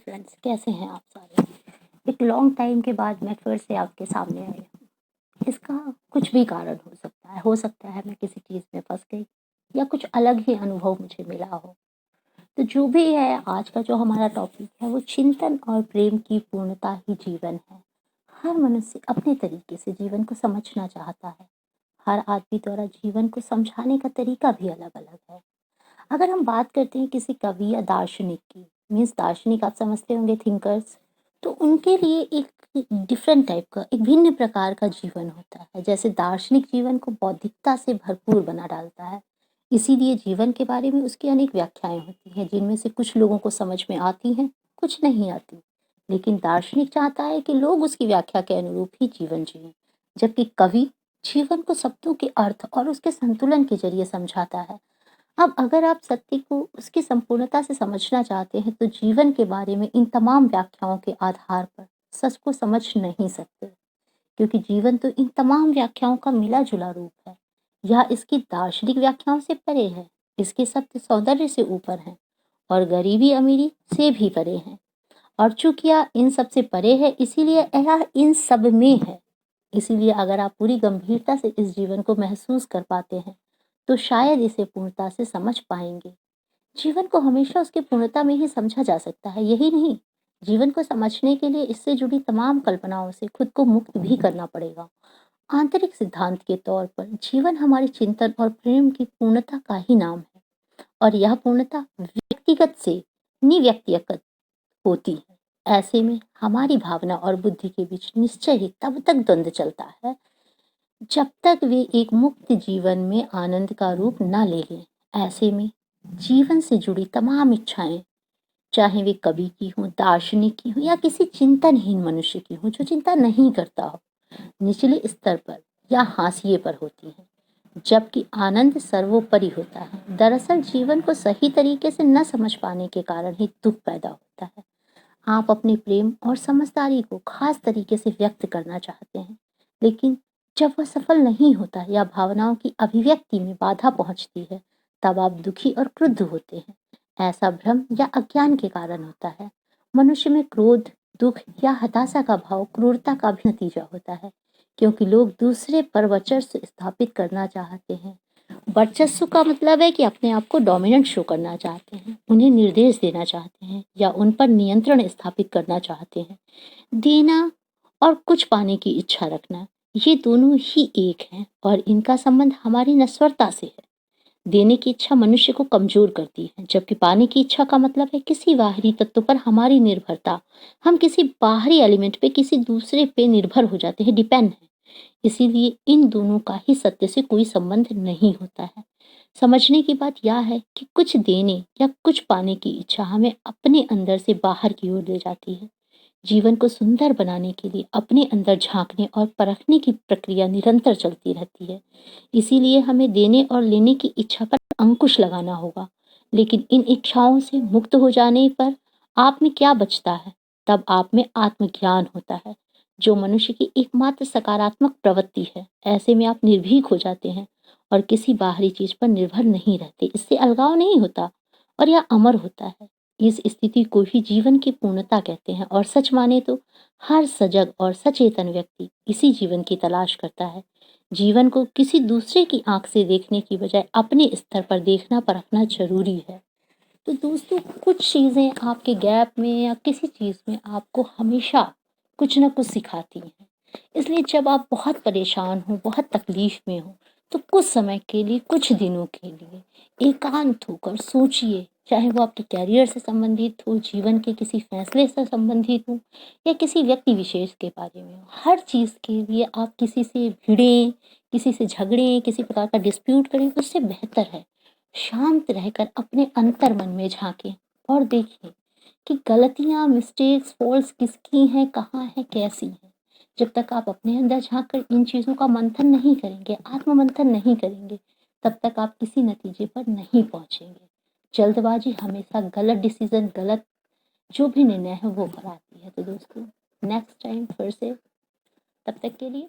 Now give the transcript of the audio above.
Friends, कैसे हैं आप सारे। एक लॉन्ग टाइम के बाद मैं फिर से आपके सामने आई हूँ। इसका कुछ भी कारण हो सकता है मैं किसी चीज़ में फंस गई या कुछ अलग ही अनुभव मुझे मिला हो। तो जो भी है, आज का जो हमारा टॉपिक है वो चिंतन और प्रेम की पूर्णता ही जीवन है। हर मनुष्य अपने तरीके से जीवन को समझना चाहता है। हर आदमी द्वारा जीवन को समझाने का तरीका भी अलग अलग है। अगर हम बात करते हैं किसी कवि या दार्शनिक की, मीन्स दार्शनिक आप समझते होंगे थिंकर्स, तो उनके लिए एक डिफरेंट टाइप का, एक भिन्न प्रकार का जीवन होता है। जैसे दार्शनिक जीवन को बौद्धिकता से भरपूर बना डालता है, इसीलिए जीवन के बारे में उसकी अनेक व्याख्याएं होती हैं, जिनमें से कुछ लोगों को समझ में आती हैं, कुछ नहीं आती। लेकिन दार्शनिक चाहता है कि लोग उसकी व्याख्या के अनुरूप ही जीवन जिएं, जबकि कवि जीवन को शब्दों के अर्थ और उसके संतुलन के जरिए समझाता है। अब अगर आप सत्य को उसकी संपूर्णता से समझना चाहते हैं, तो जीवन के बारे में इन तमाम व्याख्याओं के आधार पर सच को समझ नहीं सकते, क्योंकि जीवन तो इन तमाम व्याख्याओं का मिला जुला रूप है। यह इसकी दार्शनिक व्याख्याओं से परे है, इसके सत्य सौंदर्य से ऊपर है और गरीबी अमीरी से भी परे है। और चूंकि यह इन सब से परे है, इसीलिए यह इन सब में है। इसीलिए अगर आप पूरी गंभीरता से इस जीवन को महसूस कर पाते हैं, तो शायद इसे पूर्णता से समझ पाएंगे। जीवन को हमेशा उसकी पूर्णता में ही समझा जा सकता है, यही नहीं, जीवन को समझने के लिए इससे जुड़ी तमाम कल्पनाओं से खुद को मुक्त भी करना पड़ेगा। आंतरिक सिद्धांत के तौर पर जीवन हमारे चिंतन और प्रेम की पूर्णता का ही नाम है, और यह पूर्णता व्यक्तिगत से निव्यक्तिगत होती है। ऐसे में हमारी भावना और बुद्धि के बीच निश्चय ही तब तक द्वंद्व चलता है, जब तक वे एक मुक्त जीवन में आनंद का रूप न ले लें। ऐसे में जीवन से जुड़ी तमाम इच्छाएं, चाहे वे कवि की हो, दार्शनिक की हो या किसी चिंतनहीन मनुष्य की हो जो चिंता नहीं करता हो, निचले स्तर पर या हाशिए पर होती है, जबकि आनंद सर्वोपरि होता है। दरअसल जीवन को सही तरीके से न समझ पाने के कारण ही दुख पैदा होता है। आप अपने प्रेम और समझदारी को खास तरीके से व्यक्त करना चाहते हैं, लेकिन जब वह सफल नहीं होता या भावनाओं की अभिव्यक्ति में बाधा पहुंचती है, तब आप दुखी और क्रुद्ध होते हैं। ऐसा भ्रम या अज्ञान के कारण होता है। मनुष्य में क्रोध, दुख या हताशा का भाव क्रूरता का भी नतीजा होता है, क्योंकि लोग दूसरे पर वर्चस्व स्थापित करना चाहते हैं। वर्चस्व का मतलब है कि अपने आप को डोमिनेंट शो करना चाहते हैं, उन्हें निर्देश देना चाहते हैं या उन पर नियंत्रण स्थापित करना चाहते हैं। देना और कुछ पाने की इच्छा रखना, ये दोनों ही एक हैं और इनका संबंध हमारी नश्वरता से है। देने की इच्छा मनुष्य को कमजोर करती है, जबकि पाने की इच्छा का मतलब है किसी बाहरी तत्व पर हमारी निर्भरता। हम किसी बाहरी एलिमेंट पे, किसी दूसरे पे निर्भर हो जाते हैं, डिपेंड है। इसीलिए इन दोनों का ही सत्य से कोई संबंध नहीं होता है। समझने की बात यह है कि कुछ देने या कुछ पाने की इच्छा हमें अपने अंदर से बाहर की ओर ले जाती है। जीवन को सुंदर बनाने के लिए अपने अंदर झांकने और परखने की प्रक्रिया निरंतर चलती रहती है। इसीलिए हमें देने और लेने की इच्छा पर अंकुश लगाना होगा। लेकिन इन इच्छाओं से मुक्त हो जाने पर आप में क्या बचता है? तब आप में आत्मज्ञान होता है, जो मनुष्य की एकमात्र सकारात्मक प्रवृत्ति है। ऐसे में आप निर्भीक हो जाते हैं और किसी बाहरी चीज पर निर्भर नहीं रहते। इससे अलगाव नहीं होता और यह अमर होता है। इस स्थिति को ही जीवन की पूर्णता कहते हैं, और सच माने तो हर सजग और सचेतन व्यक्ति इसी जीवन की तलाश करता है। जीवन को किसी दूसरे की आंख से देखने की बजाय अपने स्तर पर देखना परखना जरूरी है। तो दोस्तों, कुछ चीजें आपके गैप में या किसी चीज में आपको हमेशा कुछ ना कुछ सिखाती हैं। इसलिए जब आप बहुत परेशान हो, बहुत तकलीफ में हो, तो कुछ समय के लिए, कुछ दिनों के लिए एकांत होकर सोचिए, चाहे वो आपके कैरियर से संबंधित हो, जीवन के किसी फैसले से संबंधित हो या किसी व्यक्ति विशेष के बारे में हो। हर चीज के लिए आप किसी से भिड़ें, किसी से झगड़ें, किसी प्रकार का डिस्प्यूट करें, उससे बेहतर है शांत रहकर अपने अंतर मन में झांकें और देखें कि गलतियां, मिस्टेक्स, फॉल्ट्स किसकी हैं, कहाँ हैं, कैसी हैं। जब तक आप अपने अंदर झांक कर इन चीज़ों का मंथन नहीं करेंगे, आत्म मंथन नहीं करेंगे, तब तक आप किसी नतीजे पर नहीं पहुंचेंगे। जल्दबाजी हमेशा गलत डिसीजन, गलत जो भी निर्णय है वो कराती है। तो दोस्तों, नेक्स्ट टाइम फिर से, तब तक के लिए